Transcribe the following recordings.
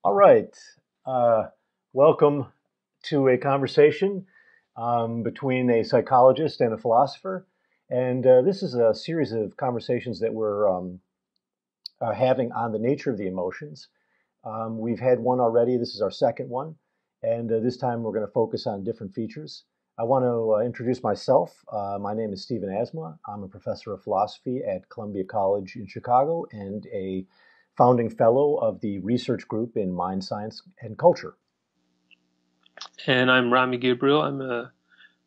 All right. Welcome to a conversation between a psychologist and a philosopher. And this is a series of conversations that we're having on the nature of the emotions. We've had one already. This is our second one. And this time we're going to focus on different features. I want to introduce myself. My name is Stephen Asma. I'm a professor of philosophy at Columbia College in Chicago and a founding fellow of the research group in mind science and culture. And I'm Rami Gabriel. I'm a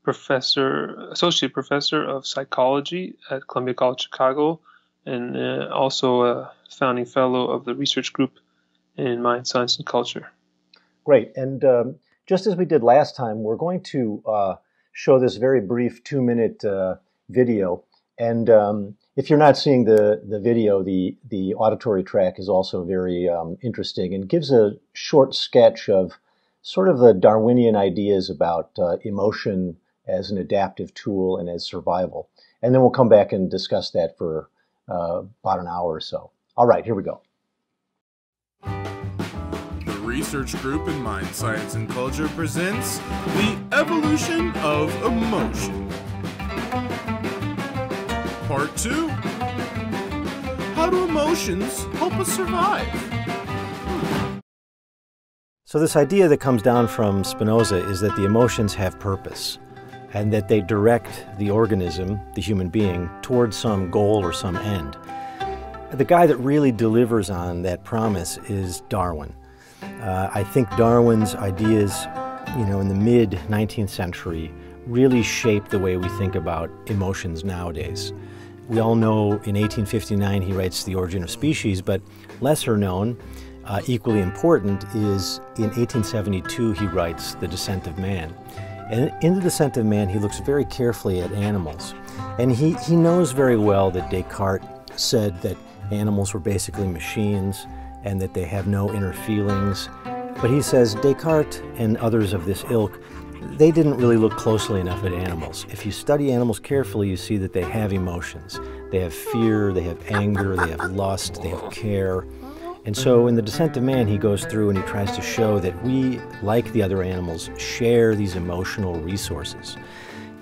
associate professor of psychology at Columbia College Chicago, and also a founding fellow of the research group in mind science and culture. Great. And just as we did last time, we're going to show this very brief 2-minute video. And if you're not seeing the video, the auditory track is also very interesting and gives a short sketch of sort of the Darwinian ideas about emotion as an adaptive tool and as survival. And then we'll come back and discuss that for about an hour or so. All right, here we go. The research group in mind science and culture presents The Evolution of Emotion. Part 2. How do emotions help us survive? So this idea that comes down from Spinoza is that the emotions have purpose and that they direct the organism, the human being, towards some goal or some end. The guy that really delivers on that promise is Darwin. I think Darwin's ideas, in the mid-19th century really shaped the way we think about emotions nowadays. We all know in 1859 he writes The Origin of Species, but lesser known, equally important, is in 1872 he writes The Descent of Man. And in The Descent of Man he looks very carefully at animals. And he knows very well that Descartes said that animals were basically machines and that they have no inner feelings. But he says Descartes and others of this ilk, they didn't really look closely enough at animals. If you study animals carefully, you see that they have emotions. They have fear, they have anger, they have lust, they have care. And so in The Descent of Man, he goes through and he tries to show that we, like the other animals, share these emotional resources.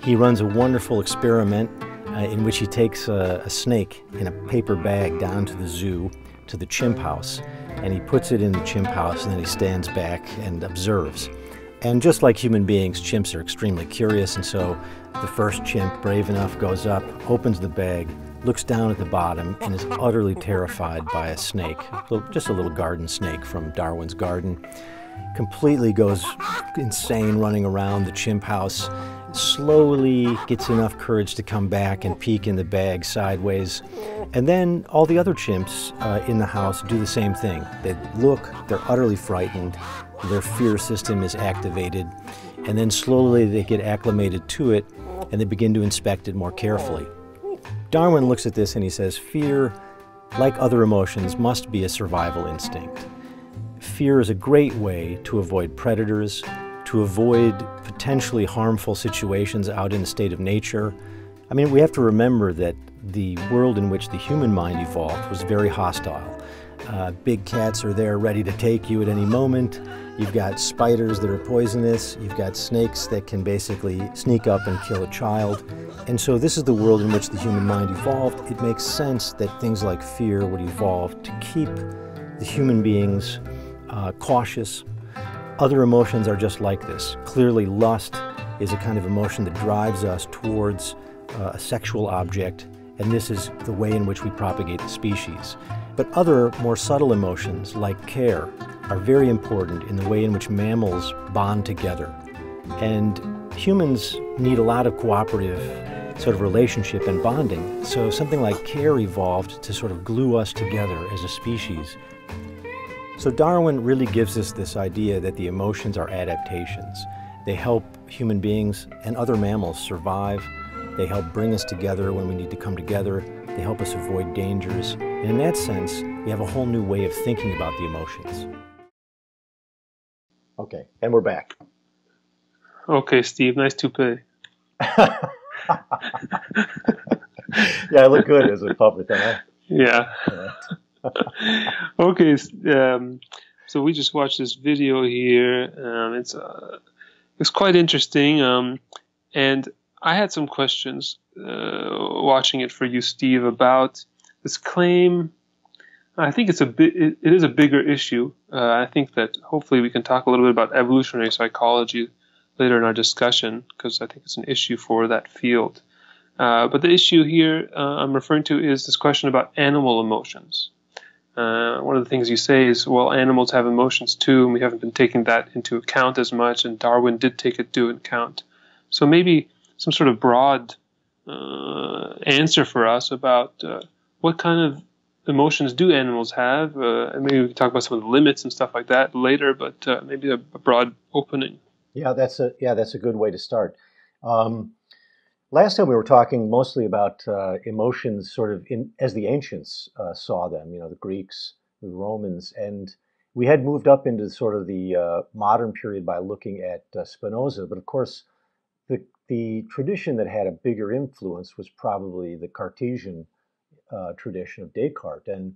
He runs a wonderful experiment in which he takes a snake in a paper bag down to the zoo, to the chimp house, and he puts it in the chimp house, and then he stands back and observes. And just like human beings, chimps are extremely curious, and so the first chimp, brave enough, goes up, opens the bag, looks down at the bottom, and is utterly terrified by a snake, just a little garden snake from Darwin's garden. Completely goes insane running around the chimp house, slowly gets enough courage to come back and peek in the bag sideways. And then all the other chimps in the house do the same thing. They look, they're utterly frightened, their fear system is activated, and then slowly they get acclimated to it and they begin to inspect it more carefully. Darwin looks at this and he says, fear, like other emotions, must be a survival instinct. Fear is a great way to avoid predators, to avoid potentially harmful situations out in the state of nature. I mean, we have to remember that the world in which the human mind evolved was very hostile. Big cats are there ready to take you at any moment. You've got spiders that are poisonous. You've got snakes that can basically sneak up and kill a child. And so this is the world in which the human mind evolved. It makes sense that things like fear would evolve to keep the human beings cautious. Other emotions are just like this. Clearly, lust is a kind of emotion that drives us towards a sexual object, and this is the way in which we propagate the species. But other, more subtle emotions, like care, are very important in the way in which mammals bond together. And humans need a lot of cooperative sort of relationship and bonding. So something like care evolved to sort of glue us together as a species. So Darwin really gives us this idea that the emotions are adaptations. They help human beings and other mammals survive. They help bring us together when we need to come together. They help us avoid dangers. And in that sense, we have a whole new way of thinking about the emotions. Okay, and we're back. Okay, Steve, nice toupee. Yeah, I look good as a puppet, don't I? Yeah. Okay, So we just watched this video here. It's quite interesting. And I had some questions watching it for you, Steve, about this claim. I think it is a bigger issue. I think that hopefully we can talk a little bit about evolutionary psychology later in our discussion, because I think it's an issue for that field. But the issue here I'm referring to is this question about animal emotions. One of the things you say is, well, animals have emotions too, and we haven't been taking that into account as much, and Darwin did take it into account. So maybe some sort of broad answer for us about what kind of emotions do animals have, and maybe we can talk about some of the limits and stuff like that later, but maybe a broad opening. Yeah, that's a good way to start. Last time we were talking mostly about emotions sort of as the ancients saw them, the Greeks, the Romans, and we had moved up into sort of the modern period by looking at Spinoza. But of course, the tradition that had a bigger influence was probably the Cartesian tradition of Descartes. And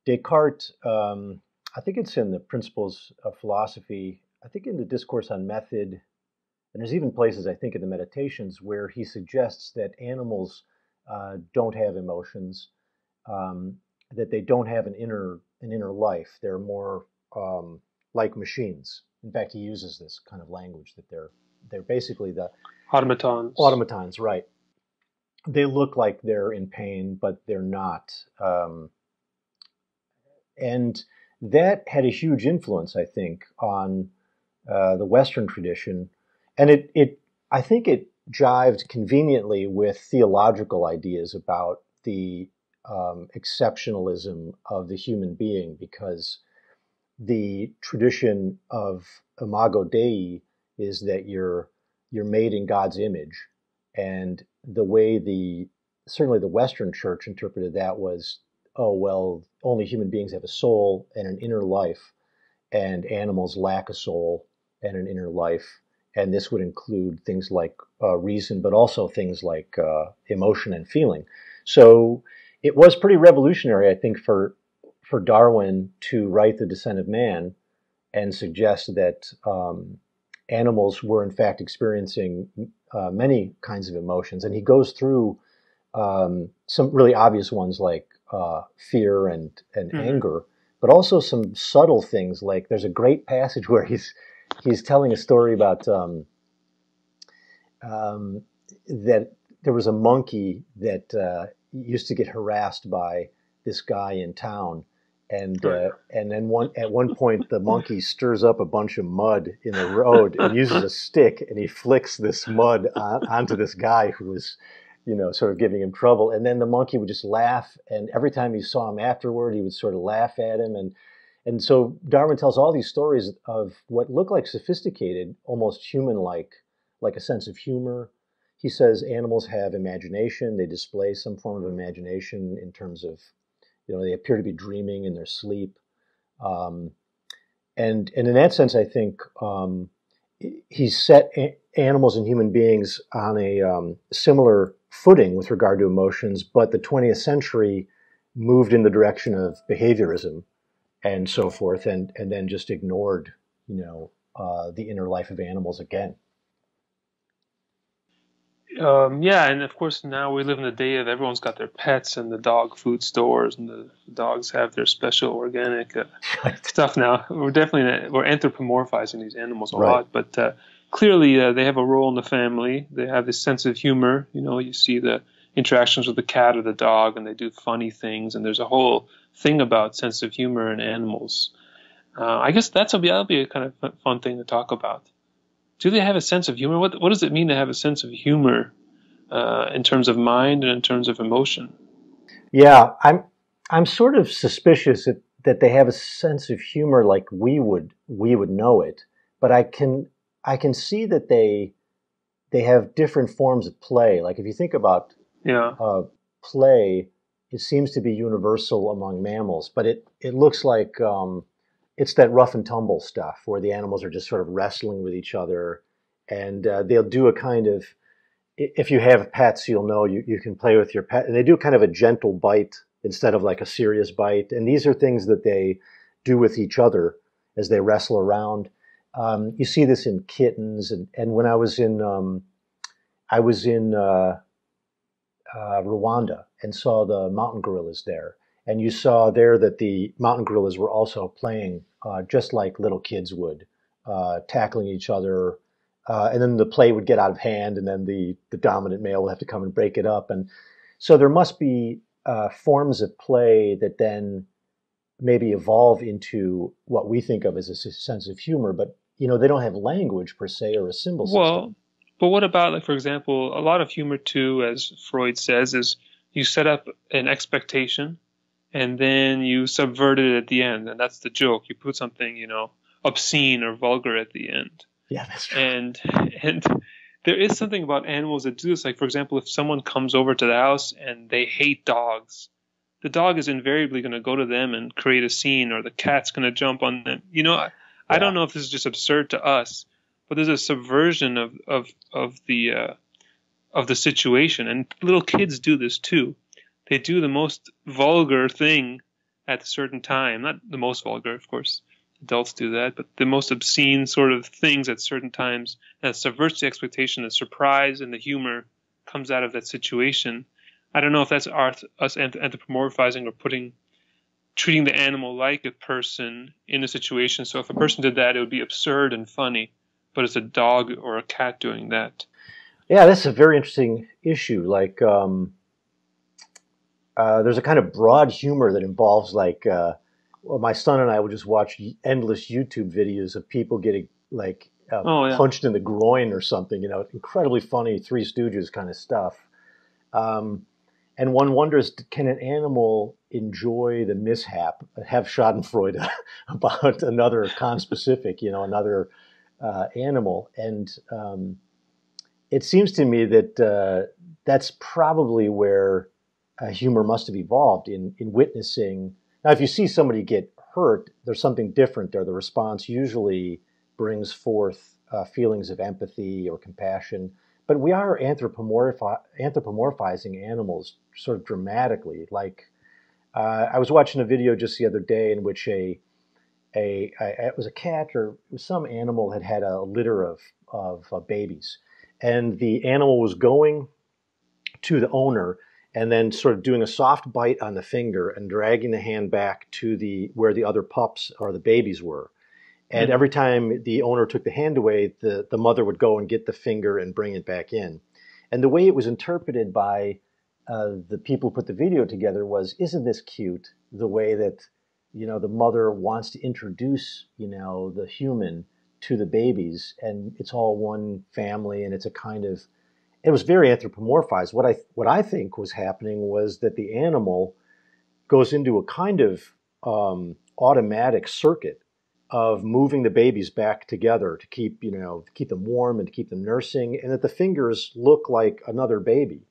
Descartes, I think it's in the Principles of Philosophy, I think in the Discourse on Method, and there's even places, I think, in the Meditations where he suggests that animals don't have emotions, that they don't have an inner life. They're more like machines. In fact, he uses this kind of language that they're basically the Automatons. Automatons, right? They look like they're in pain, but they're not. And that had a huge influence, I think, on the Western tradition. And I think it jived conveniently with theological ideas about the exceptionalism of the human being, because the tradition of Imago Dei is that you're made in God's image, and the way certainly the Western Church interpreted that was, oh well, only human beings have a soul and an inner life, and animals lack a soul and an inner life. And this would include things like reason, but also things like emotion and feeling. So it was pretty revolutionary, I think, for Darwin to write The Descent of Man and suggest that animals were in fact experiencing many kinds of emotions. And he goes through some really obvious ones like fear and anger, but also some subtle things. Like there's a great passage where he's telling a story about that there was a monkey that used to get harassed by this guy in town, and then at one point the monkey stirs up a bunch of mud in the road and uses a stick, and he flicks this mud onto this guy who was, sort of giving him trouble, and then the monkey would just laugh, and every time he saw him afterward, he would sort of laugh at him, and so Darwin tells all these stories of what look like sophisticated, almost human-like, like a sense of humor. He says animals have imagination. They display some form of imagination in terms of, they appear to be dreaming in their sleep. And in that sense, I think he set animals and human beings on a similar footing with regard to emotions, but the 20th century moved in the direction of behaviorism and so forth, and then just ignored, the inner life of animals again. Yeah, and of course now we live in the day of everyone's got their pets and the dog food stores, and the dogs have their special organic stuff now. We're anthropomorphizing these animals a lot, but clearly they have a role in the family. They have this sense of humor. You see the interactions with the cat or the dog, and they do funny things, and there's a whole thing about sense of humor in animals. I guess that'll be a kind of fun thing to talk about. Do they have a sense of humor? What does it mean to have a sense of humor in terms of mind and in terms of emotion? Yeah, I'm sort of suspicious that they have a sense of humor like we would know it, but I can see that they have different forms of play. Like if you think about play, it seems to be universal among mammals, but it looks like it's that rough and tumble stuff where the animals are just sort of wrestling with each other, and they'll do a kind of, if you have pets, you'll know you can play with your pet, and they do kind of a gentle bite instead of like a serious bite, and these are things that they do with each other as they wrestle around. You see this in kittens, and when I was in Rwanda and saw the mountain gorillas there, and you saw there that the mountain gorillas were also playing just like little kids would, tackling each other, and then the play would get out of hand, and then the dominant male would have to come and break it up, and so there must be forms of play that then maybe evolve into what we think of as a sense of humor, but they don't have language per se or a symbol system. Well, but what about, like, for example, a lot of humor too, as Freud says, is you set up an expectation and then you subvert it at the end, and that's the joke. You put something, obscene or vulgar at the end. Yeah, that's true. And there is something about animals that do this. Like, for example, if someone comes over to the house and they hate dogs, the dog is invariably going to go to them and create a scene, or the cat's going to jump on them. I don't know if this is just absurd to us, but there's a subversion of the situation, and little kids do this too. They do the most vulgar thing at a certain time. Not the most vulgar, of course. Adults do that, but the most obscene sort of things at certain times that subverts the expectation. The surprise and the humor comes out of that situation. I don't know if that's us anthropomorphizing or treating the animal like a person in a situation. So if a person did that, it would be absurd and funny, but it's a dog or a cat doing that. Yeah, that's a very interesting issue. Like, there's a kind of broad humor that involves, like, my son and I will just watch endless YouTube videos of people getting, like, punched in the groin or something, incredibly funny Three Stooges kind of stuff. And one wonders, can an animal enjoy the mishap, have Schadenfreude about another conspecific, another animal? And it seems to me that that's probably where humor must have evolved in witnessing. Now, if you see somebody get hurt, there's something different there. The response usually brings forth feelings of empathy or compassion. But we are anthropomorphizing animals sort of dramatically. Like, I was watching a video just the other day in which it was a cat or it was some animal had a litter of babies, and the animal was going to the owner and then sort of doing a soft bite on the finger and dragging the hand back to where the other pups or the babies were. And every time the owner took the hand away, the mother would go and get the finger and bring it back in. And the way it was interpreted by the people who put the video together was, isn't this cute? The way that, the mother wants to introduce, the human to the babies, and it's all one family, and it's a kind of, it was very anthropomorphized. What I think was happening was that the animal goes into a kind of automatic circuit of moving the babies back together to keep them warm and to keep them nursing, and that the fingers look like another baby,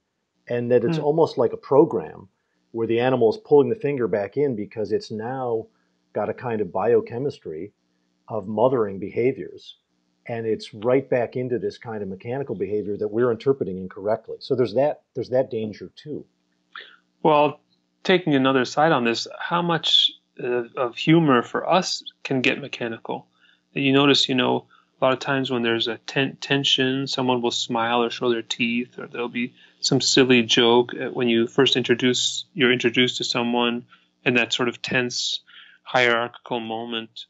and that it's almost like a program where the animal is pulling the finger back in because it's now got a kind of biochemistry of mothering behaviors, and it's right back into this kind of mechanical behavior that we're interpreting incorrectly. So there's that danger too. Well, taking another side on this, how much of humor for us can get mechanical? You notice, a lot of times when there's a tension, someone will smile or show their teeth, or there'll be some silly joke when you're introduced to someone in that sort of tense hierarchical moment.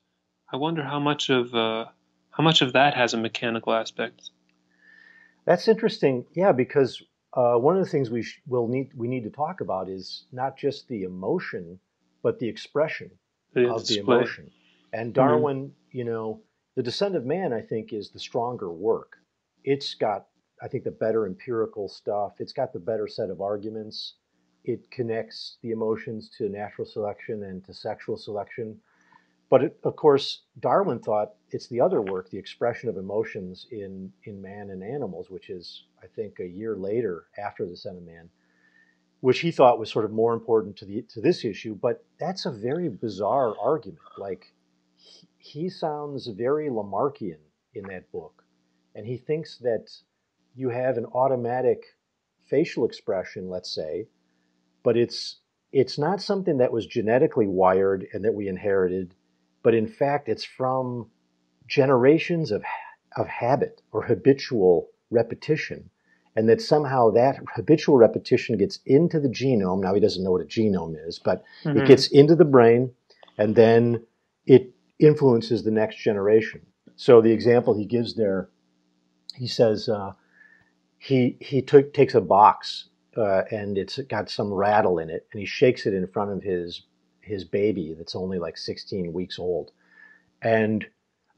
I wonder how much of that has a mechanical aspect. That's interesting. Yeah, because one of the things we need to talk about is not just the emotion, but the expression of the emotion. And Darwin, The Descent of Man, I think, is the stronger work. It's got, I think, the better empirical stuff. It's got the better set of arguments. It connects the emotions to natural selection and to sexual selection. But of course, Darwin thought it's the other work, the expression of emotions in man and animals, which is, I think, a year later after The Descent of Man, which he thought was sort of more important to this issue. But that's a very bizarre argument. Like, he sounds very Lamarckian in that book. And he thinks that you have an automatic facial expression, let's say, but it's not something that was genetically wired and that we inherited. but in fact it's from generations of habit or habitual repetition, and that somehow that habitual repetition gets into the genome. Now he doesn't know what a genome is, but it gets into the brain, and then it influences the next generation. So the example he gives there, he says he takes a box and it's got some rattle in it, and he shakes it in front of his baby that's only like 16 weeks old, and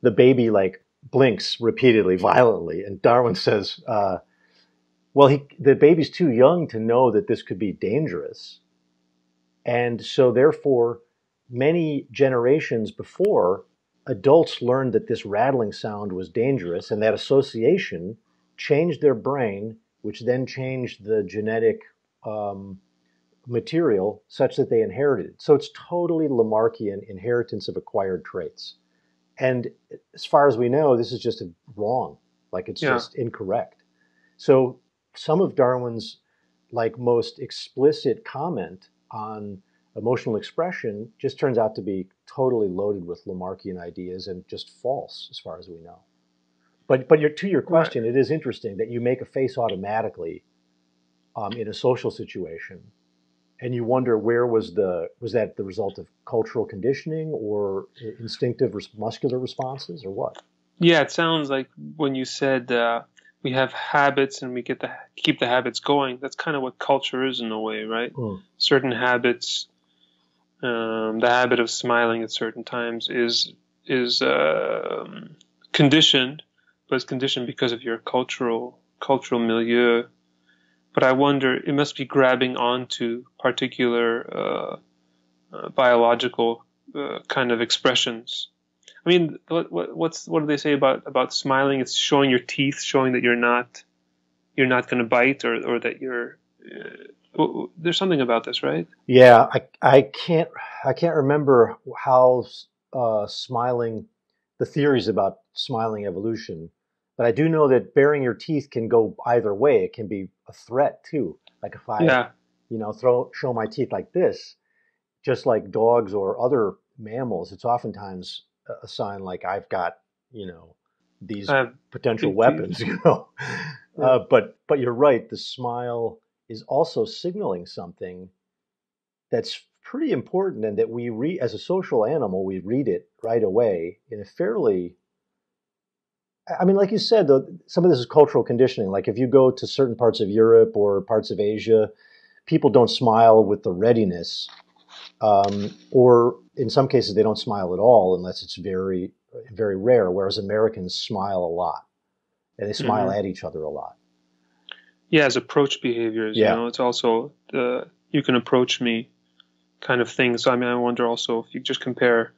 the baby like blinks repeatedly, violently, and Darwin says, well, the baby's too young to know that this could be dangerous, and so therefore many generations before, adults learned that this rattling sound was dangerous, and that association changed their brain, which then changed the genetic material such that they inherited it. So it's totally Lamarckian inheritance of acquired traits. And as far as we know, this is just wrong. Like it's just incorrect. So some of Darwin's like most explicit comment on emotional expression just turns out to be totally loaded with Lamarckian ideas and just false as far as we know. But to your question, it is interesting that you make a face automatically in a social situation, and you wonder was that the result of cultural conditioning or instinctive muscular responses or what? Yeah, it sounds like when you said we have habits and we get to keep the habits going. That's kind of what culture is in a way, right? Certain habits, the habit of smiling at certain times is conditioned, but it's conditioned because of your cultural milieu. But I wonder, it must be grabbing onto particular biological kind of expressions. I mean, what do they say about smiling? It's showing your teeth, showing that you're not going to bite, or that you're. There's something about this, right? Yeah, I can't remember how smiling, the theories about smiling evolution, but I do know that baring your teeth can go either way. It can be a threat too. Like if I, show my teeth like this, just like dogs or other mammals, it's oftentimes a sign like I've got, these potential weapons, But you're right. The smile is also signaling something that's pretty important, and that we read as a social animal. We read it right away in a fairly. I mean, like you said, though, some of this is cultural conditioning. Like if you go to certain parts of Europe or parts of Asia, people don't smile with the readiness, or in some cases they don't smile at all unless it's very, very rare. Whereas Americans smile a lot, and they smile at each other a lot. Yeah, as approach behaviors, it's also you can approach me kind of thing. So I mean, I wonder also if you just compare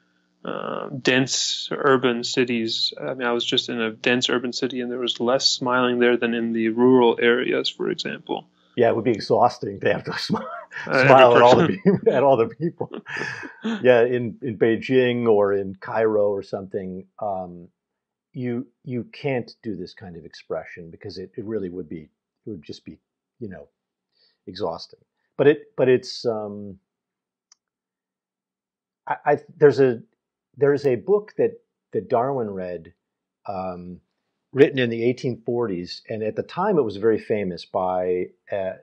dense urban cities. I mean, I was just in a dense urban city, and there was less smiling there than in the rural areas, for example. Yeah, it would be exhausting to have to smile at all the people. Yeah, in Beijing or in Cairo or something, you can't do this kind of expression because it really would be. It would just be, exhausting. But it's there's a book that Darwin read, written in the 1840s, and at the time it was very famous by a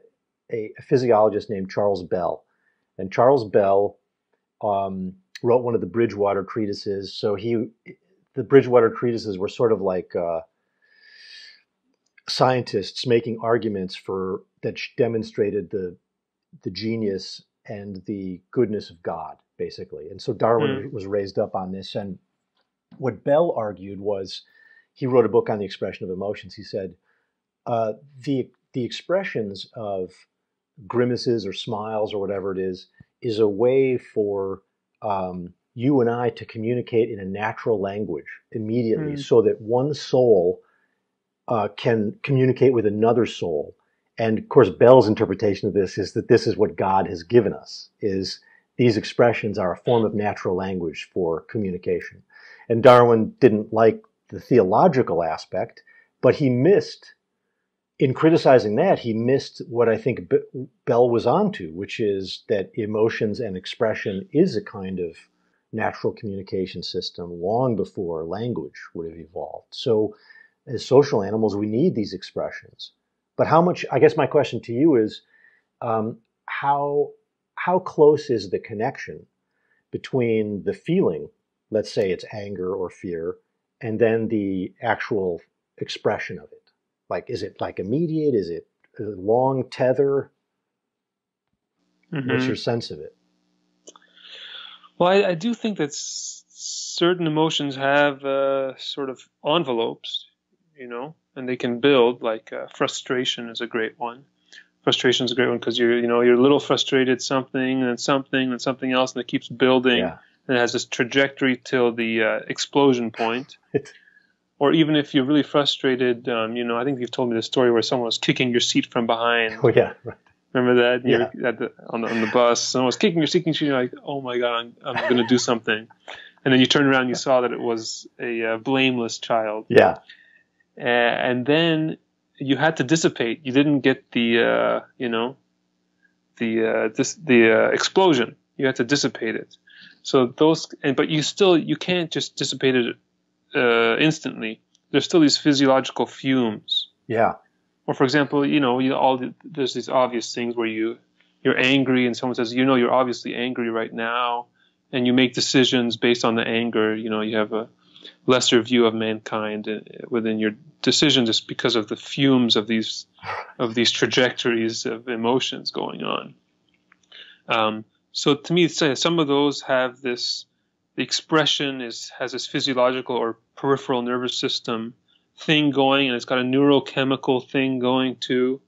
physiologist named Charles Bell, and Charles Bell wrote one of the Bridgewater treatises. So the Bridgewater treatises were sort of like scientists making arguments that demonstrated the genius and the goodness of God, basically. And so Darwin was raised up on this. And what Bell argued was, he wrote a book on the expression of emotions. He said the expressions of grimaces or smiles or whatever it is a way for you and I to communicate in a natural language immediately, so that one soul can communicate with another soul. And of course, Bell's interpretation of this is that this is what God has given us, is these expressions are a form of natural language for communication. And Darwin didn't like the theological aspect, but he missed, in criticizing that, he missed what I think Bell was onto, which is that emotions and expression is a kind of natural communication system long before language would have evolved. So as social animals, we need these expressions. But how much, I guess my question to you is, how close is the connection between the feeling, let's say it's anger or fear, and then the actual expression of it? Like, is it like immediate? Is it a long tether? What's your sense of it? Well, I do think that certain emotions have sort of envelopes, and they can build. Like frustration is a great one. Frustration is a great one because you're a little frustrated, something and something and something else, and it keeps building. Yeah. And it has this trajectory till the explosion point. Or even if you're really frustrated, I think you've told me the story where someone was kicking your seat from behind. Oh yeah, right. Remember that? Yeah. You're on the bus. Someone was kicking your seat, and you're like, "Oh my God, I'm going to do something," and then you turned around, and you saw that it was a blameless child. Yeah. And then you had to dissipate. You didn't get the explosion. You had to dissipate it. So but you can't just dissipate it instantly. There's still these physiological fumes. Yeah. Or for example, there's these obvious things where you're angry and someone says, you're obviously angry right now, and you make decisions based on the anger. You have a lesser view of mankind within your decisions just because of the fumes of these trajectories of emotions going on. So to me, some of those have this. The expression has this physiological or peripheral nervous system thing going, and it's got a neurochemical thing going too.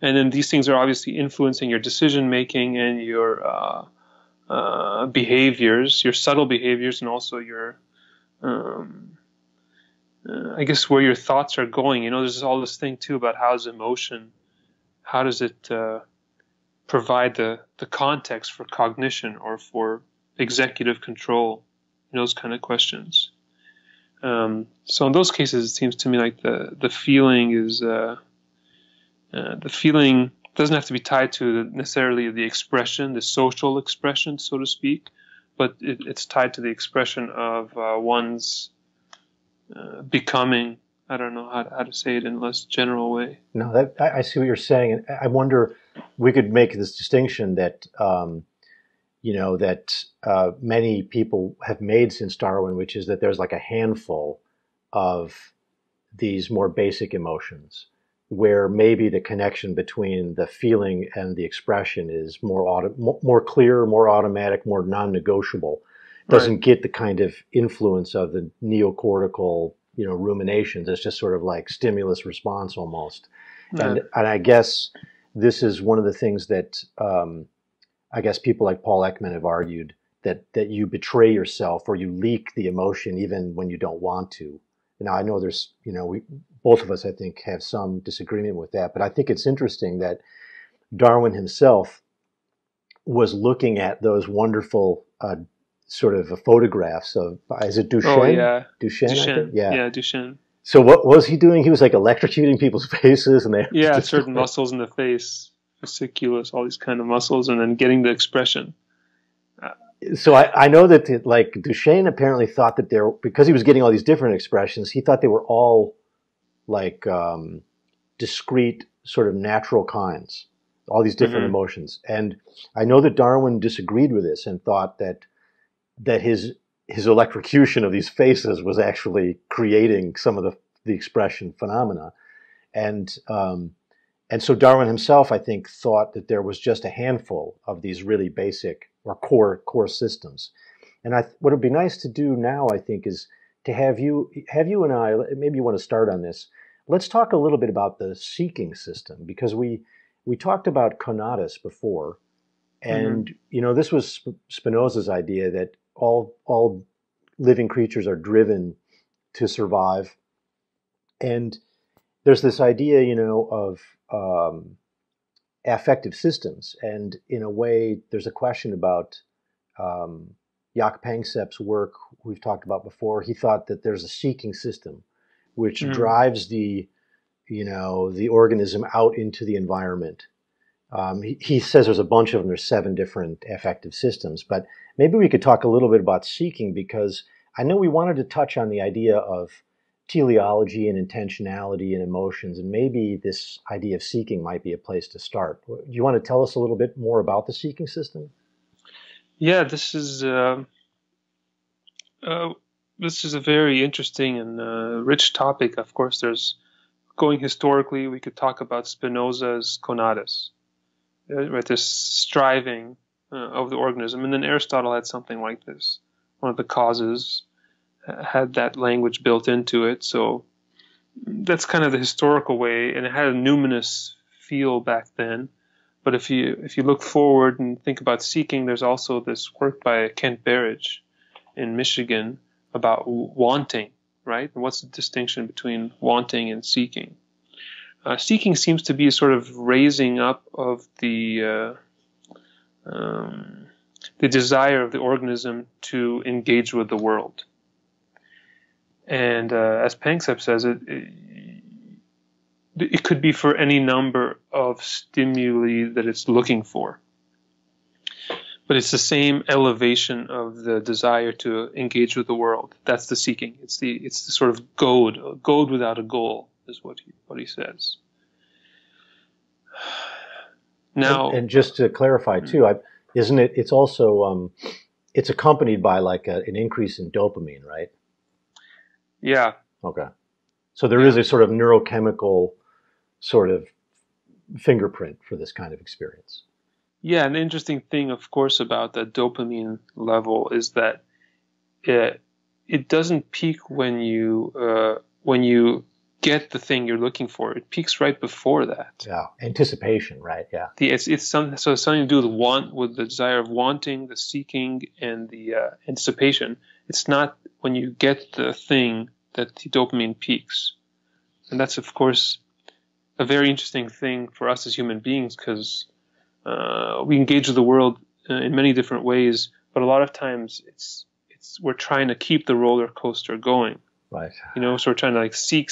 And then these things are obviously influencing your decision making and your behaviors, your subtle behaviors, and also your, I guess, where your thoughts are going. There's all this thing too about how does it provide the context for cognition or for executive control, those kind of questions. So in those cases, it seems to me like the feeling is the feeling doesn't have to be tied to necessarily the expression, the social expression, so to speak, but it's tied to the expression of one's becoming. I don't know how to say it in a less general way. No, I see what you're saying, and I wonder we could make this distinction that many people have made since Darwin, which is that there's like a handful of these more basic emotions where maybe the connection between the feeling and the expression is more clear, more automatic, more non-negotiable. Doesn't get the kind of influence of the neocortical, ruminations. It's just sort of like stimulus response almost. Yeah. And I guess this is one of the things that I guess people like Paul Ekman have argued that you betray yourself or you leak the emotion even when you don't want to. Now, I know there's, both of us, I think, have some disagreement with that, but I think it's interesting that Darwin himself was looking at those wonderful sort of photographs of, is it Duchenne? Oh, yeah. Duchenne, I think? Yeah, Duchenne. So what was he doing? He was like electrocuting people's faces and certain muscles in the face. Fasciculus, all these kind of muscles, and then getting the expression. So I know that Duchenne apparently thought that because he was getting all these different expressions, he thought they were all like discrete sort of natural kinds, all these different emotions. And I know that Darwin disagreed with this and thought that his electrocution of these faces was actually creating some of the expression phenomena. And so Darwin himself, I think, thought that there was just a handful of these really basic or core systems. And what would be nice to do now, I think, is to have you and I, maybe you want to start on this. Let's talk a little bit about the seeking system, because we talked about conatus before, and this was Spinoza's idea that all living creatures are driven to survive, and there's this idea, of affective systems. And in a way, there's a question about Jaak Panksepp's work we've talked about before. He thought that there's a seeking system which drives the organism out into the environment He says there's a bunch of them. There's 7 different affective systems. But maybe we could talk a little bit about seeking, because I know we wanted to touch on the idea of teleology and intentionality and emotions, and maybe this idea of seeking might be a place to start. Do you want to tell us a little bit more about the seeking system? Yeah, this is a very interesting and rich topic. Of course, going historically, we could talk about Spinoza's conatus, right? This striving of the organism, and then Aristotle had something like this. One of the causes had that language built into it, so that's kind of the historical way, and it had a numinous feel back then. But if you look forward and think about seeking, there's also this work by Kent Berridge in Michigan about wanting, right? And what's the distinction between wanting and seeking? Seeking seems to be a sort of raising up of the desire of the organism to engage with the world. And as Panksepp says, it could be for any number of stimuli that it's looking for. But it's the same elevation of the desire to engage with the world. That's the seeking. It's the sort of goad without a goal, is what he says. Now, and just to clarify too, isn't it? It's also it's accompanied by like an increase in dopamine, right? Yeah. Okay. So there is a sort of neurochemical sort of fingerprint for this kind of experience. Yeah, an interesting thing, of course, about the dopamine level is that it doesn't peak when you get the thing you're looking for. It peaks right before that. Yeah, anticipation, right? Yeah. It's something to do with the desire of wanting, the seeking, and the anticipation. It's not when you get the thing that the dopamine peaks, and that's of course a very interesting thing for us as human beings, because we engage with the world in many different ways, but a lot of times we're trying to keep the roller coaster going. Right. So we're trying to like seek,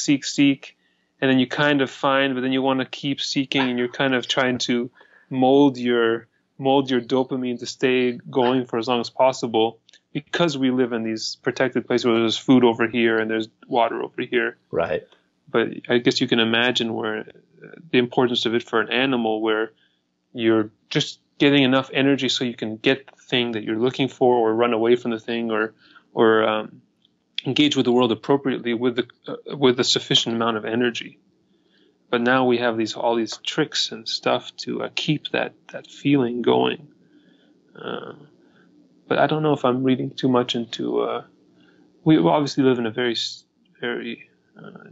and then you kind of find, but then you want to keep seeking, and you're kind of trying to mold your dopamine to stay going for as long as possible, because we live in these protected places where there's food over here and there's water over here. Right. But I guess you can imagine where the importance of it for an animal, where you're just getting enough energy so you can get the thing that you're looking for, or run away from the thing, or engage with the world appropriately with a sufficient amount of energy. But now we have all these tricks and stuff to keep that feeling going. But I don't know if I'm reading too much into. We obviously live in a very, very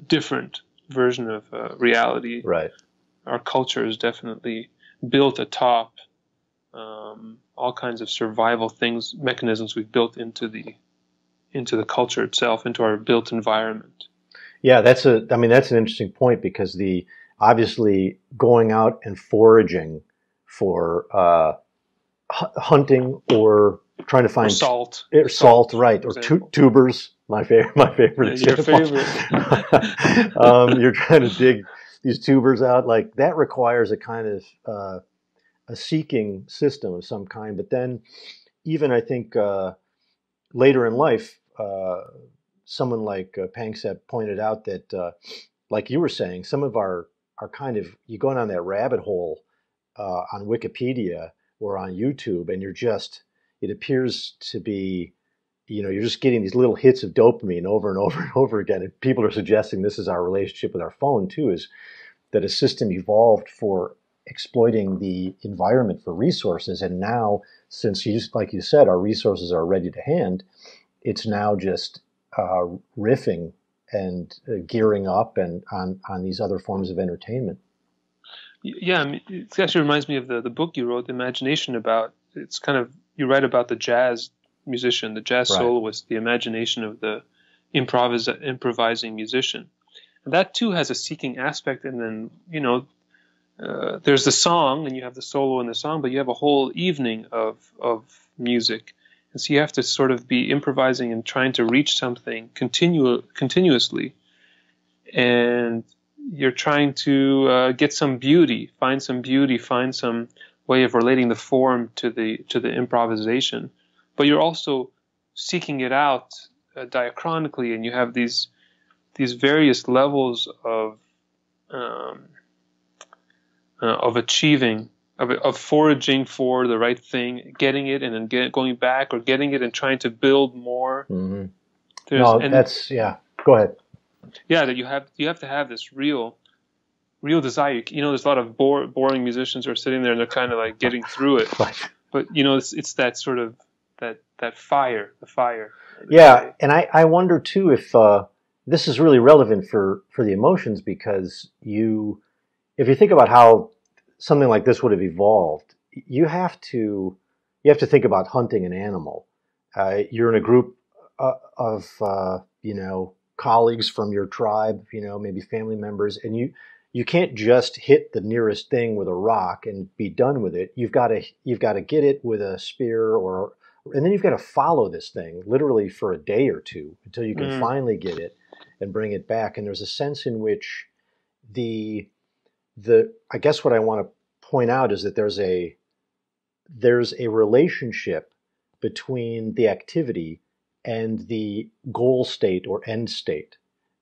different version of reality. Right. Our culture is definitely built atop all kinds of survival mechanisms we've built into the culture itself, into our built environment. Yeah, that's an interesting point, because obviously going out and foraging for hunting, or trying to find salt, right, or tubers. My favorite. Your favorite. You're trying to dig these tubers out, like that requires a kind of a seeking system of some kind. But then, even I think later in life, someone like Panksepp pointed out that, like you were saying, some of our kind of, you go down that rabbit hole on Wikipedia or on YouTube, and it appears to be, you're just getting these little hits of dopamine over and over and over again. And people are suggesting this is our relationship with our phone too, is that a system evolved for exploiting the environment for resources. And now, since like you said, our resources are ready to hand, it's now just riffing and gearing up and on these other forms of entertainment. Yeah, I mean, it actually reminds me of the book you wrote, Imagination, about, it's kind of, you write about the jazz musician, the jazz soloist, the imagination of the improvising musician. And that too has a seeking aspect, and then, there's the song, and you have the solo in the song, but you have a whole evening of music. And so you have to sort of be improvising and trying to reach something continuously. And you're trying to get some beauty, find some way of relating the form to the improvisation, but you're also seeking it out diachronically, and you have these various levels of achieving, of foraging for the right thing, getting it, and then going back, or getting it and trying to build more. Mm-hmm. Yeah. Go ahead. Yeah, that you have to have this real desire. There's a lot of boring musicians who are sitting there and they're kind of like getting through it. Right. But it's that sort of that fire, the fire. Yeah, and I wonder too if this is really relevant for the emotions, because if you think about how something like this would have evolved, you have to think about hunting an animal. You're in a group of colleagues from your tribe, maybe family members, and you can't just hit the nearest thing with a rock and be done with it. You've got to get it with a spear, and then you've got to follow this thing literally for a day or two until you can finally get it and bring it back. And there's a sense in which I guess what I want to point out is that there's a relationship between the activity and the goal state or end state.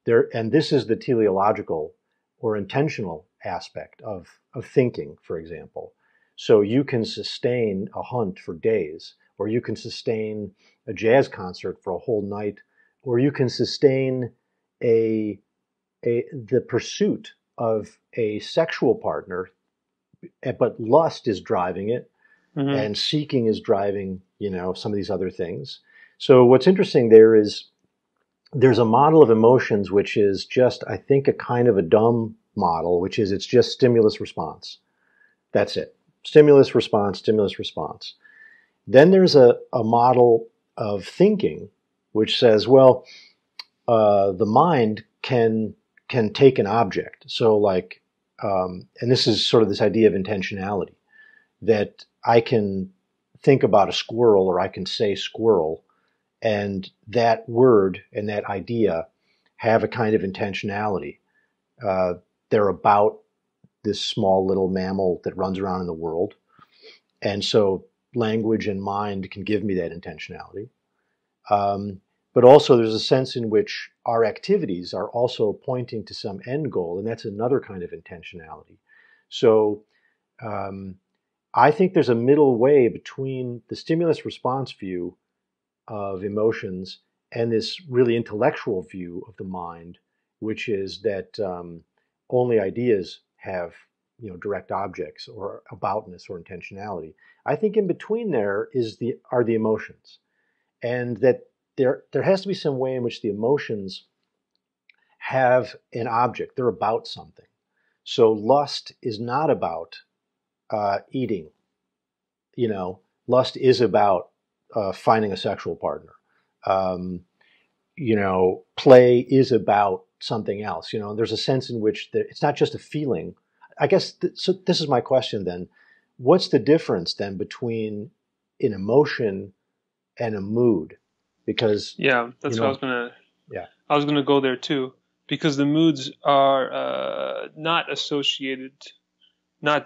And this is the teleological or intentional aspect of thinking, for example. So you can sustain a hunt for days, or you can sustain a jazz concert for a whole night, or you can sustain the pursuit of a sexual partner, but lust is driving it, and seeking is driving, some of these other things. So what's interesting there is there's a model of emotions which is just, I think, a kind of a dumb model, which is it's just stimulus response. That's it. Stimulus response, stimulus response. Then there's a model of thinking which says, well, the mind can take an object. So like, and this is sort of this idea of intentionality, that I can think about a squirrel, or I can say squirrel, and that word and that idea have a kind of intentionality. They're about this small little mammal that runs around in the world. And so language and mind can give me that intentionality. But also there's a sense in which our activities are also pointing to some end goal, and that's another kind of intentionality. So I think there's a middle way between the stimulus response view of emotions and this really intellectual view of the mind, which is that only ideas have direct objects or aboutness or intentionality. I think in between there are the emotions, and that there has to be some way in which the emotions have an object. They're about something. So lust is not about eating. Lust is about finding a sexual partner. Play is about something else. There's a sense in which it's not just a feeling. I guess so. This is my question then. What's the difference then between an emotion and a mood? Because that's what I was gonna. Yeah, I was gonna go there too, because the moods are not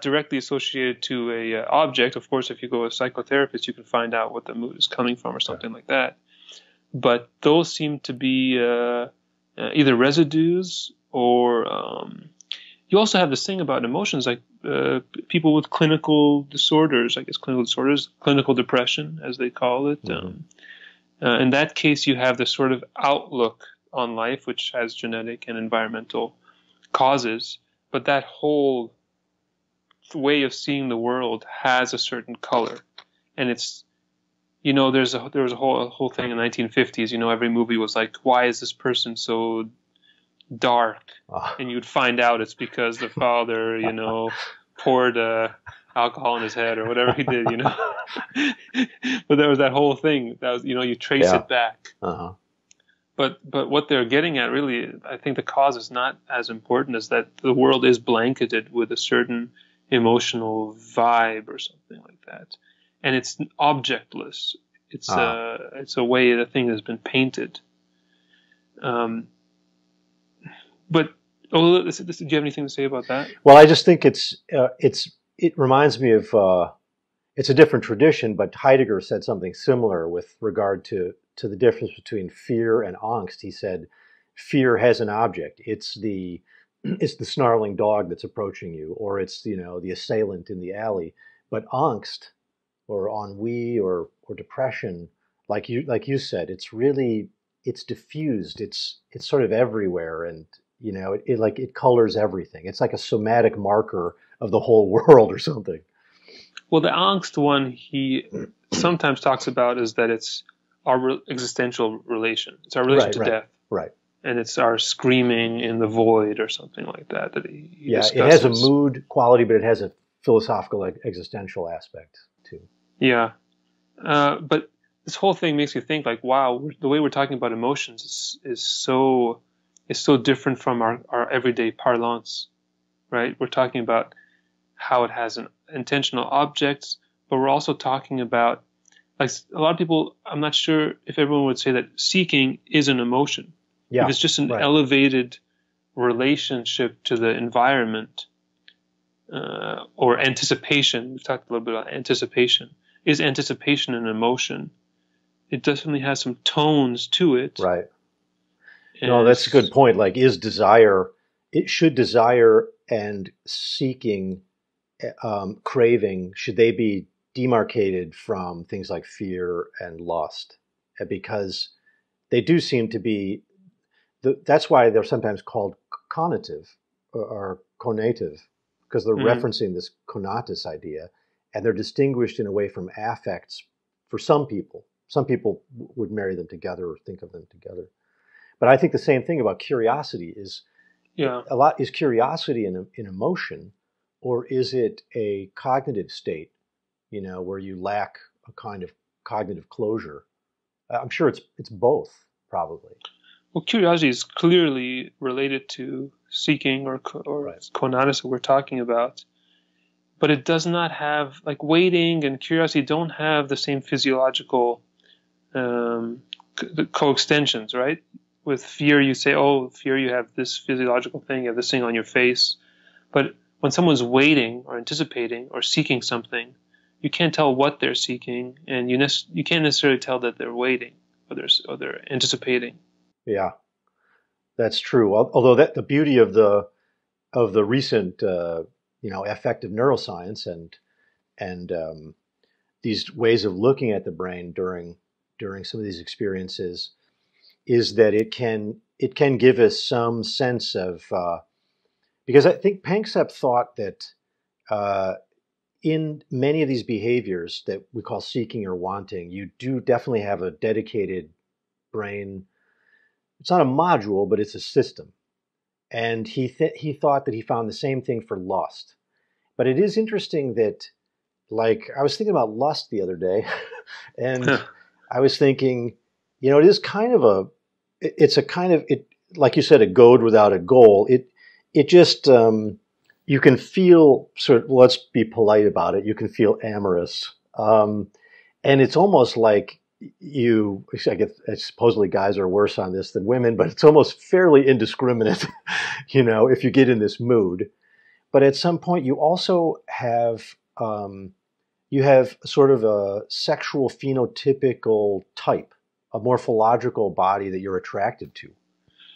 directly associated to a object. Of course, if you go to a psychotherapist, you can find out what the mood is coming from or something like that. But those seem to be either residues, or you also have this thing about emotions, like people with clinical disorders, clinical depression, as they call it. In that case, you have this sort of outlook on life, which has genetic and environmental causes, but that whole way of seeing the world has a certain color, and it's there was a whole thing in the 1950s. Every movie was like, why is this person so dark? And you'd find out it's because the father poured alcohol in his head or whatever he did. But there was that whole thing that was you trace it back. But what they're getting at, really, I think the cause is not as important as that the world is blanketed with a certain emotional vibe or something like that, and it's objectless. It's a way the thing has been painted. But Oh, do you have anything to say about that? Well, I just think it reminds me of it's a different tradition, but Heidegger said something similar with regard to the difference between fear and angst. He said, fear has an object. It's the snarling dog that's approaching you, or it's the assailant in the alley. But angst, or ennui, or depression, like you said, it's diffused. It's sort of everywhere, and it colors everything. It's like a somatic marker of the whole world or something. Well, the angst one he sometimes talks about is that it's our existential relation. It's our relation to death. Right. And it's our screaming in the void or something like that he Yeah, discusses. it has a mood quality, but it has a philosophical existential aspect too. Yeah. But this whole thing makes you think like, wow, the way we're talking about emotions is so different from our everyday parlance, right? We're talking about how it has an intentional object, but we're also talking about, like, a lot of people, I'm not sure if everyone would say that seeking is an emotion. Yeah, if it's just an elevated relationship to the environment, or anticipation. We've talked a little bit about anticipation. Is anticipation an emotion? It definitely has some tones to it. Right. No, that's a good point. Like, should desire and seeking, craving, should they be demarcated from things like fear and lust? Because they do seem to be, that's why they're sometimes called conative or conative, because they're referencing this conatus idea, and they're distinguished in a way from affects for some people. Some people would marry them together or think of them together. But I think the same thing about curiosity is, is curiosity an emotion, or is it a cognitive state, where you lack a kind of cognitive closure? I'm sure it's both, probably. Well, curiosity is clearly related to seeking or conatus that we're talking about, but it does not have, like, waiting and curiosity don't have the same physiological coextensions, right? With fear, you say, oh, fear, you have this physiological thing, you have this thing on your face. But when someone's waiting or anticipating or seeking something, you can't tell what they're seeking, and you can't necessarily tell that they're waiting or they're anticipating. Yeah, that's true. Although the beauty of the recent affective neuroscience and these ways of looking at the brain during some of these experiences is that it can give us some sense of, because I think Panksepp thought that in many of these behaviors that we call seeking or wanting, you do definitely have a dedicated brain. It's not a module, but it's a system. And he thought that he found the same thing for lust. But it is interesting that, like, I was thinking about lust the other day, and I was thinking, it is kind of like you said, a goad without a goal. It just, you can feel let's be polite about it, you can feel amorous. And it's almost like supposedly guys are worse on this than women, but it's almost fairly indiscriminate, if you get in this mood. But at some point, you also have sort of a sexual phenotypical type, a morphological body that you're attracted to.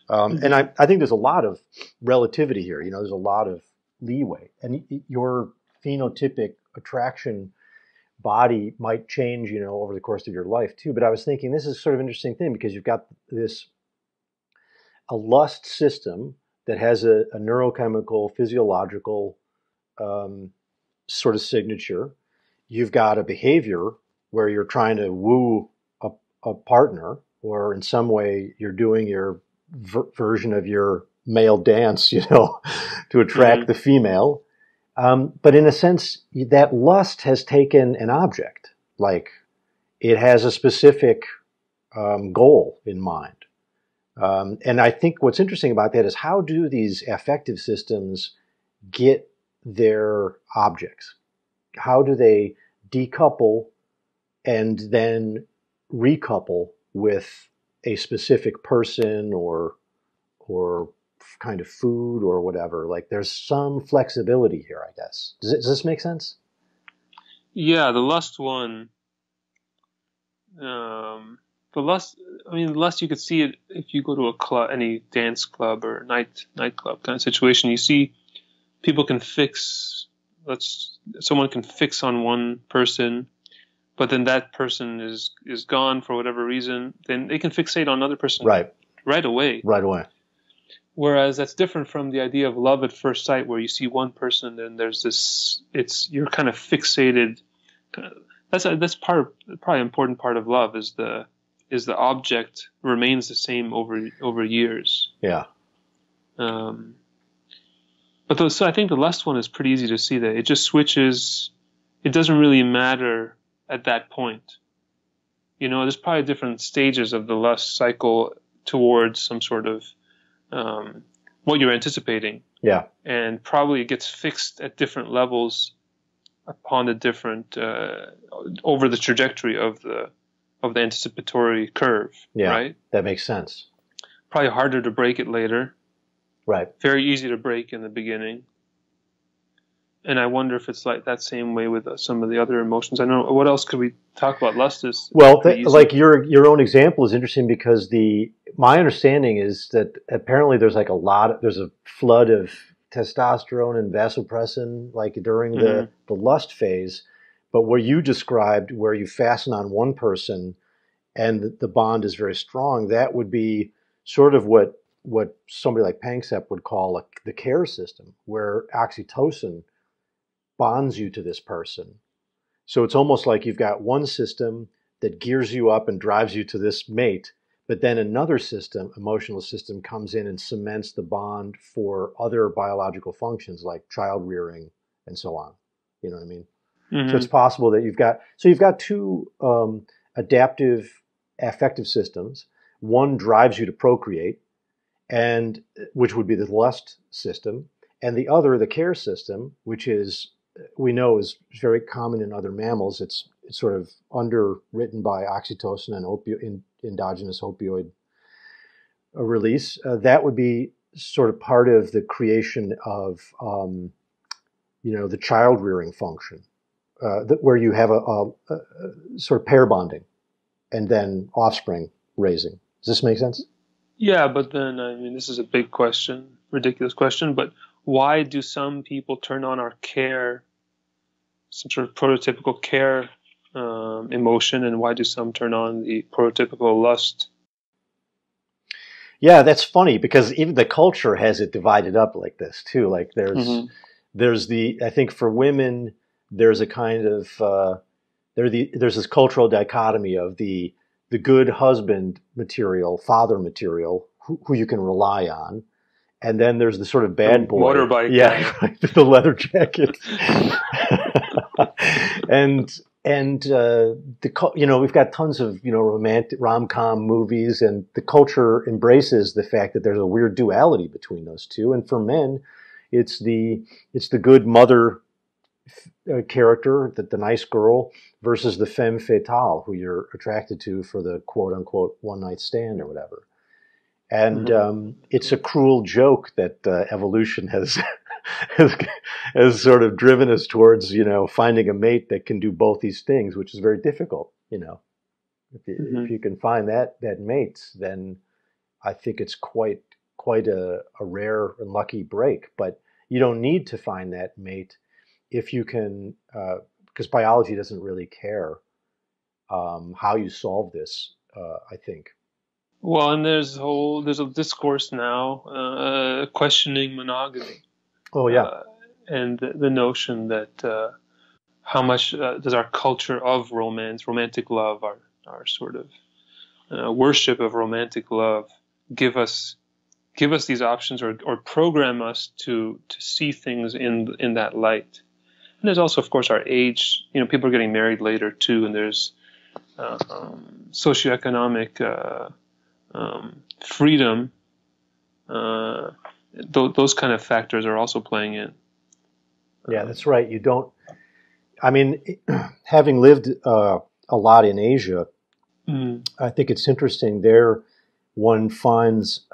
And I think there's a lot of relativity here. There's a lot of leeway, and your phenotypic attraction body might change, over the course of your life too. But I was thinking this is sort of an interesting thing, because you've got a lust system that has a neurochemical, physiological sort of signature. You've got a behavior where you're trying to woo a partner, or in some way you're doing your version of your male dance, to attract the female. But in a sense, that lust has taken an object, like it has a specific goal in mind. And I think what's interesting about that is, how do these affective systems get their objects? How do they decouple and then recouple with a specific person or kind of food or whatever. Like there's some flexibility here, I guess. Does this make sense? Yeah, the lust one. The lust. I mean, the lust. You could see it if you go to a club, any dance club or nightclub kind of situation. You see people can fix. Someone can fix on one person, but then that person is gone for whatever reason. Then they can fixate on another person right away. Right away. Whereas that's different from the idea of love at first sight, where you see one person and there's this. You're kind of fixated. That's probably an important part of love is the object remains the same over years. Yeah. So I think the lust one is pretty easy to see that it just switches. It doesn't really matter at that point. There's probably different stages of the lust cycle towards some sort of what you're anticipating. Yeah. And probably it gets fixed at different levels upon the different over the trajectory of the anticipatory curve. Yeah, right? That makes sense. Probably harder to break it later. Right. Very easy to break in the beginning. And I wonder if it's like that same way with some of the other emotions. I don't know. What else could we talk about? Lust is like your own example is interesting because my understanding is that apparently there's there's a flood of testosterone and vasopressin like during the lust phase, but where you described where you fasten on one person and the bond is very strong, that would be sort of what somebody like Panksepp would call the care system, where oxytocin bonds you to this person. So it's almost like you've got one system that gears you up and drives you to this mate, but then another system, emotional system, comes in and cements the bond for other biological functions like child rearing and so on. You know what I mean? Mm-hmm. So it's possible that you've got two adaptive affective systems. One drives you to procreate, and which would be the lust system, and the other, the care system, which we know is very common in other mammals. It's sort of underwritten by oxytocin and endogenous opioid release. That would be sort of part of the creation of the child rearing function, where you have a sort of pair bonding and then offspring raising. Does this make sense? Yeah, but then, I mean, this is a big question, ridiculous question, but why do some people turn on our care, some sort of prototypical care emotion, and why do some turn on the prototypical lust? Yeah, that's funny because even the culture has it divided up like this too. Like there's I think for women, there's a kind of, there's this cultural dichotomy of the good husband material, father material, who you can rely on. And then there's the sort of bad boy. Motorbike. Yeah, right, the leather jacket. and we've got tons of, romantic rom-com movies, and the culture embraces the fact that there's a weird duality between those two. And for men, it's the good mother character, the nice girl, versus the femme fatale who you're attracted to for the quote unquote one night stand or whatever. And it's a cruel joke that evolution has sort of driven us towards, finding a mate that can do both these things, which is very difficult. If you can find that mate, then I think it's quite a rare and lucky break. But you don't need to find that mate if you can, because biology doesn't really care how you solve this. I think. Well, and there's a discourse now questioning monogamy. Oh yeah, and the notion that how much does our culture of romantic love, our sort of worship of romantic love, give us these options or program us to see things in that light. And there's also, of course, our age. People are getting married later too, and there's socioeconomic freedom. Those kind of factors are also playing in. Yeah, that's right. Having lived a lot in Asia, I think it's interesting there. One finds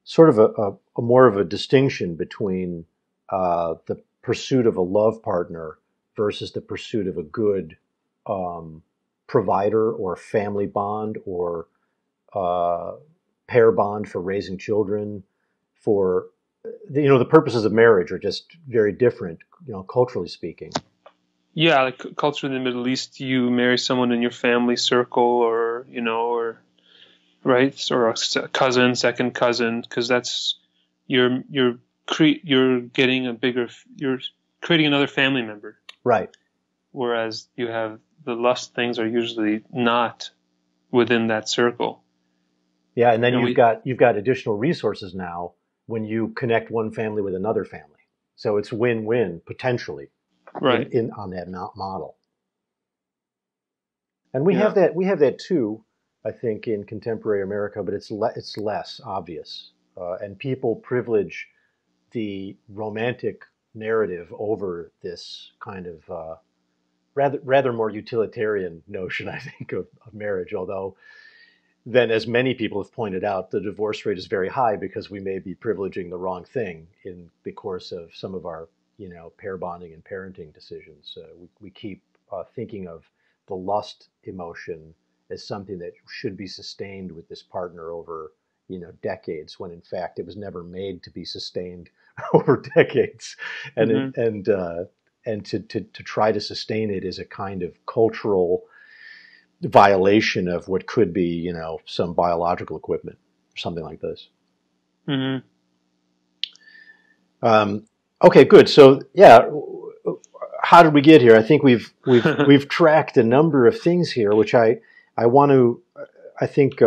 sort of a more of a distinction between the pursuit of a love partner versus the pursuit of a good provider or family bond or pair bond for raising children. For the purposes of marriage are just very different, culturally speaking. Yeah, like culture in the Middle East, you marry someone in your family circle, or right, or a cousin, second cousin, because that's you're getting you're creating another family member. Right. Whereas you have the lust things are usually not within that circle. Yeah, and then you've got additional resources now when you connect one family with another family. So it's win-win potentially, right, on that model. And we have that too, I think, in contemporary America, but it's less obvious, and people privilege the romantic narrative over this kind of rather more utilitarian notion, I think, of marriage. Although, then, as many people have pointed out, the divorce rate is very high because we may be privileging the wrong thing in the course of some of our, pair bonding and parenting decisions. We keep thinking of the lust emotion as something that should be sustained with this partner over, decades, when in fact it was never made to be sustained over decades, and mm-hmm. And to try to sustain it is a kind of cultural violation of what could be, some biological equipment or something like this. Mm-hmm. Okay, good. So, yeah, how did we get here? I think we've tracked a number of things here, which I want to, I think,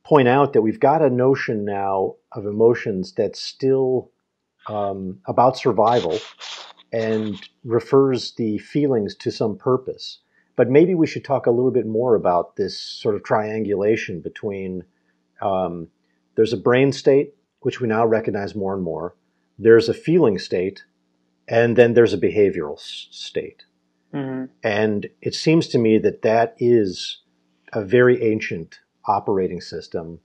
point out that we've got a notion now of emotions that's still about survival and refers the feelings to some purpose. But maybe we should talk a little bit more about this sort of triangulation between there's a brain state, which we now recognize more and more, there's a feeling state, and then there's a behavioral state. Mm-hmm. And it seems to me that is a very ancient operating system.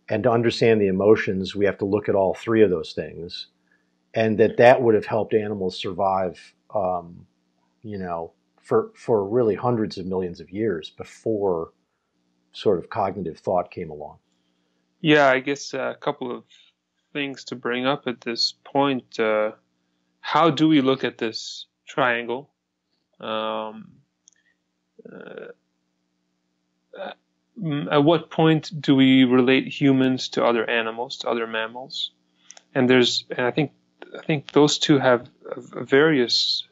And to understand the emotions, we have to look at all three of those things. And that would have helped animals survive, for really hundreds of millions of years before sort of cognitive thought came along. Yeah, I guess a couple of things to bring up at this point. How do we look at this triangle? At what point do we relate humans to other animals, to other mammals? And I think those two have various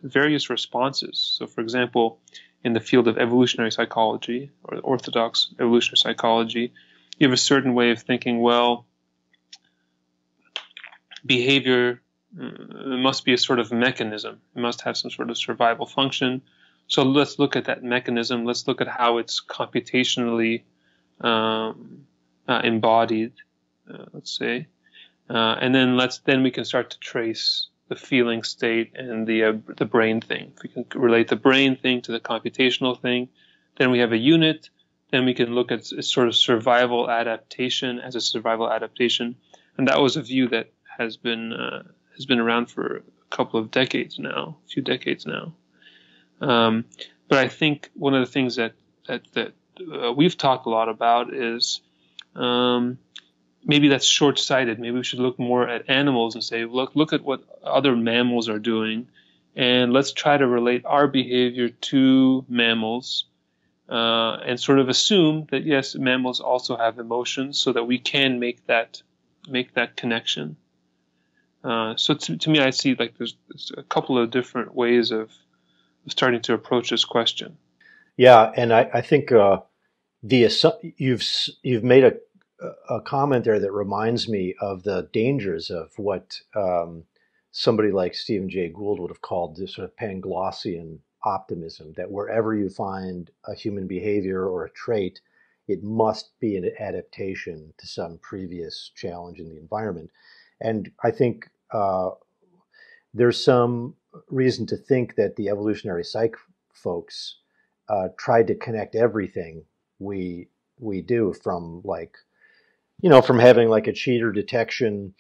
responses. So, for example, in the field of evolutionary psychology or orthodox evolutionary psychology, you have a certain way of thinking. Well, behavior must be a sort of mechanism. It must have some sort of survival function. So let's look at that mechanism. Let's look at how it's computationally embodied, let's say. And then we can start to trace the feeling state and the brain thing. If we can relate the brain thing to the computational thing, then we have a unit. Then we can look at sort of survival adaptation as a survival adaptation, and that was a view that has been around for a couple of decades now, a few decades now. But I think one of the things that we've talked a lot about is maybe that's short-sighted. Maybe we should look more at animals and say, look at what other mammals are doing, and let's try to relate our behavior to mammals, and sort of assume that yes, mammals also have emotions, so that we can make that connection. So to me, I see like there's a couple of different ways of starting to approach this question. Yeah, and I think you've made a comment there that reminds me of the dangers of what somebody like Stephen Jay Gould would have called this sort of Panglossian optimism, that wherever you find a human behavior or a trait, it must be an adaptation to some previous challenge in the environment. And I think there's some reason to think that the evolutionary psych folks tried to connect everything we do, from like from having like a cheater detection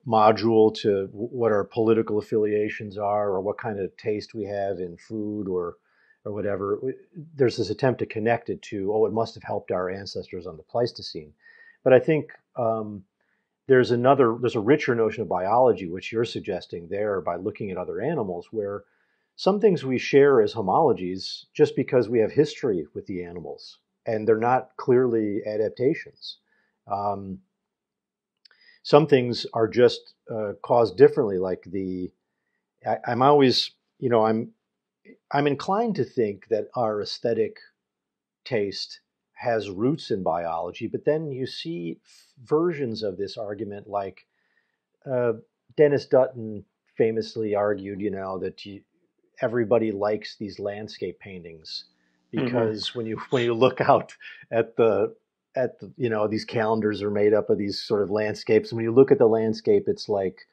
module to what our political affiliations are, or what kind of taste we have in food, or whatever. There's this attempt to connect it to, oh, it must have helped our ancestors on the Pleistocene. But I think there's a richer notion of biology, which you're suggesting there by looking at other animals, where some things we share as homologies just because we have history with the animals, and they're not clearly adaptations. Some things are just caused differently, like I'm always, I'm inclined to think that our aesthetic taste has roots in biology, but then you see versions of this argument, like Dennis Dutton famously argued, that everybody likes these landscape paintings because when you look out at the these calendars are made up of these sort of landscapes, and when you look at the landscape, it's like,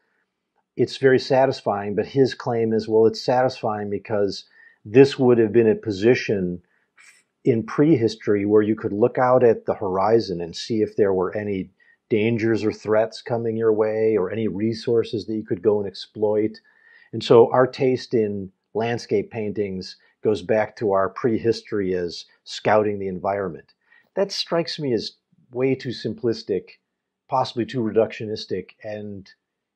it's very satisfying. But his claim is, well, it's satisfying because this would have been a position in prehistory where you could look out at the horizon and see if there were any dangers or threats coming your way, or any resources that you could go and exploit. And so our taste in landscape paintings goes back to our prehistory as scouting the environment. That strikes me as way too simplistic, possibly too reductionistic, and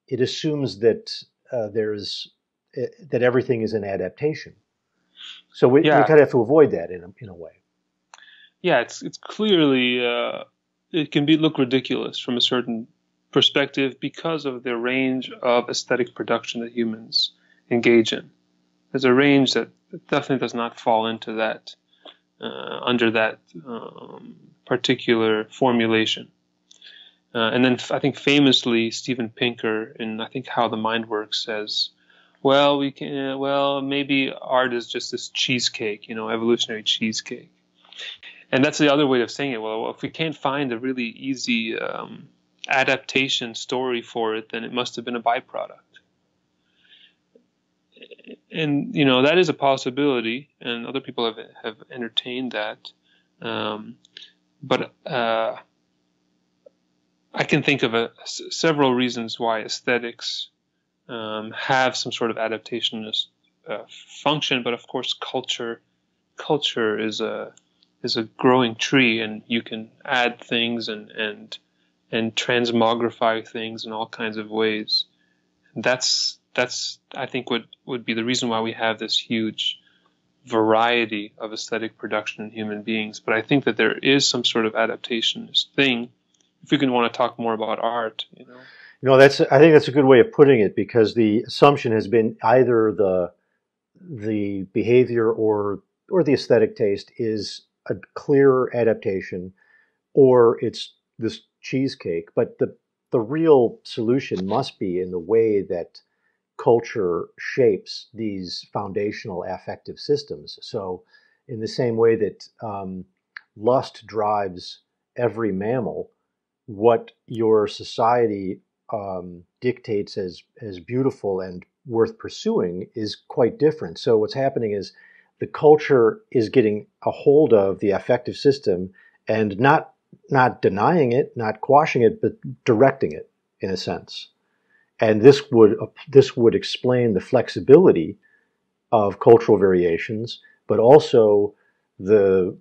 it assumes that that everything is an adaptation. So we kind of have to avoid that in a way. Yeah, it's clearly it can look ridiculous from a certain perspective because of the range of aesthetic production that humans engage in. There's a range that definitely does not fall into that under that particular formulation. And then I think famously Steven Pinker in I think How the Mind Works says, well, maybe art is just this cheesecake, evolutionary cheesecake. And that's the other way of saying it. Well, if we can't find a really easy adaptation story for it, then it must have been a byproduct. And, that is a possibility, and other people have entertained that. But I can think of several reasons why aesthetics have some sort of adaptationist function. But of course, culture is a growing tree, and you can add things and transmogrify things in all kinds of ways. And that's I think would be the reason why we have this huge variety of aesthetic production in human beings. But I think that there is some sort of adaptationist thing. If we can want to talk more about art, I think that's a good way of putting it, because the assumption has been either the behavior or the aesthetic taste is a clear adaptation, or it's this cheesecake. But the real solution must be in the way that culture shapes these foundational affective systems. So in the same way that lust drives every mammal, what your society dictates as beautiful and worth pursuing is quite different. So what's happening is the culture is getting a hold of the affective system and not denying it, not quashing it, but directing it in a sense. And this would explain the flexibility of cultural variations, but also the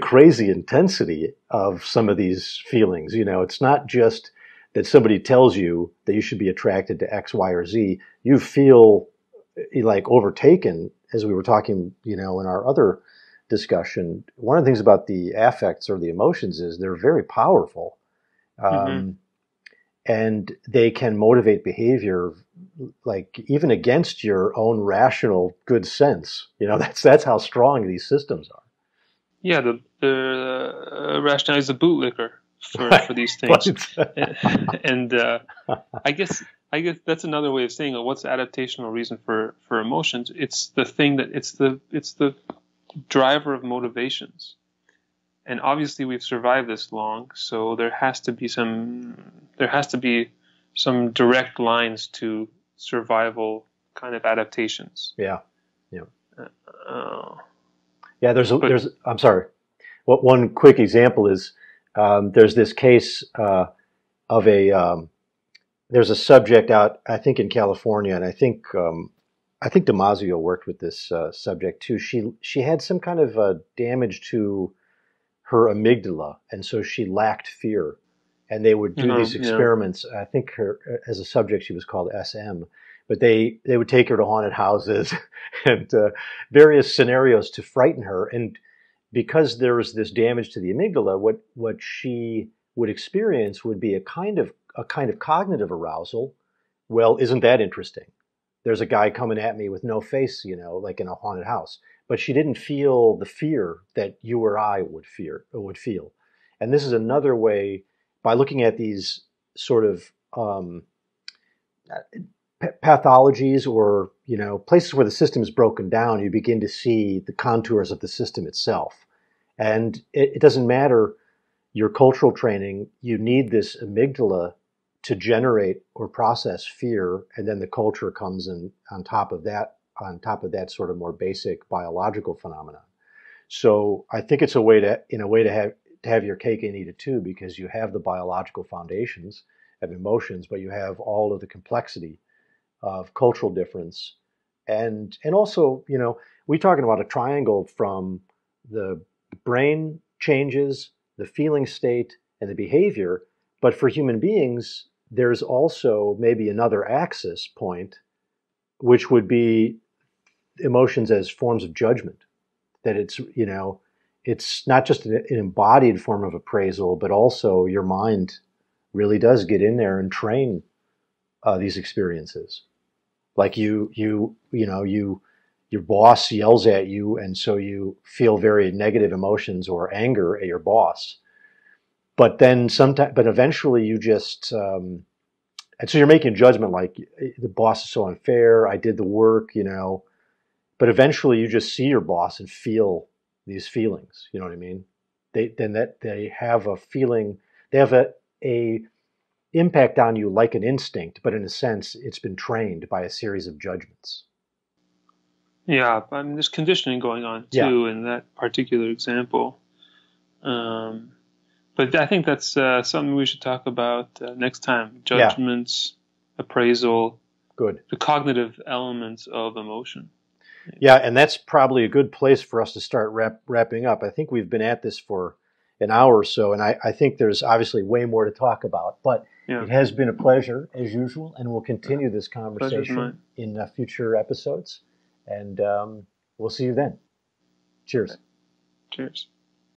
crazy intensity of some of these feelings. It's not just that somebody tells you that you should be attracted to X, Y, or Z. You feel like overtaken, as we were talking, in our other discussion. One of the things about the affects or the emotions is they're very powerful. And they can motivate behavior, like even against your own rational good sense. That's how strong these systems are. Yeah, the rationale is the bootlicker for these things. And I guess that's another way of saying it. What's the adaptational reason for emotions? It's the thing that it's the driver of motivations. And obviously we've survived this long, so there has to be some direct lines to survival kind of adaptations. Yeah. I'm sorry. One quick example is There's this case of there's a subject out, I think, in California, and I think Damasio worked with this subject too. She had some kind of damage to her amygdala, and so she lacked fear. And they would do these experiments. I think as a subject she was called SM, but they would take her to haunted houses and various scenarios to frighten her. And because there was this damage to the amygdala, what she would experience would be a kind of cognitive arousal. Well, isn't that interesting? There's a guy coming at me with no face, like in a haunted house. But she didn't feel the fear that you or I would feel. And this is another way, by looking at these sort of pathologies or places where the system is broken down, you begin to see the contours of the system itself. And it doesn't matter your cultural training, you need this amygdala to generate or process fear, and then the culture comes in on top of that sort of more basic biological phenomenon. So I think it's a way to have your cake and eat it too, because you have the biological foundations of emotions, but you have all of the complexity of cultural difference. And also, we're talking about a triangle from the brain changes, the feeling state, and the behavior. But for human beings, there's also maybe another axis point, which would be emotions as forms of judgment. That it's not just an embodied form of appraisal, but also your mind really does get in there and train these experiences. Like your boss yells at you, and so you feel very negative emotions or anger at your boss. But then eventually you just, and so you're making a judgment like the boss is so unfair. I did the work, but eventually you just see your boss and feel these feelings. You know what I mean? They have a feeling, they have a impact on you like an instinct, but in a sense, it's been trained by a series of judgments. Yeah, there's conditioning going on too in that particular example. But I think that's something we should talk about next time. Judgments, appraisal, the cognitive elements of emotion. Yeah, and that's probably a good place for us to start wrapping up. I think we've been at this for an hour or so, and I think there's obviously way more to talk about. But it has been a pleasure, as usual, and we'll continue this conversation in future episodes. And we'll see you then. Cheers. Cheers.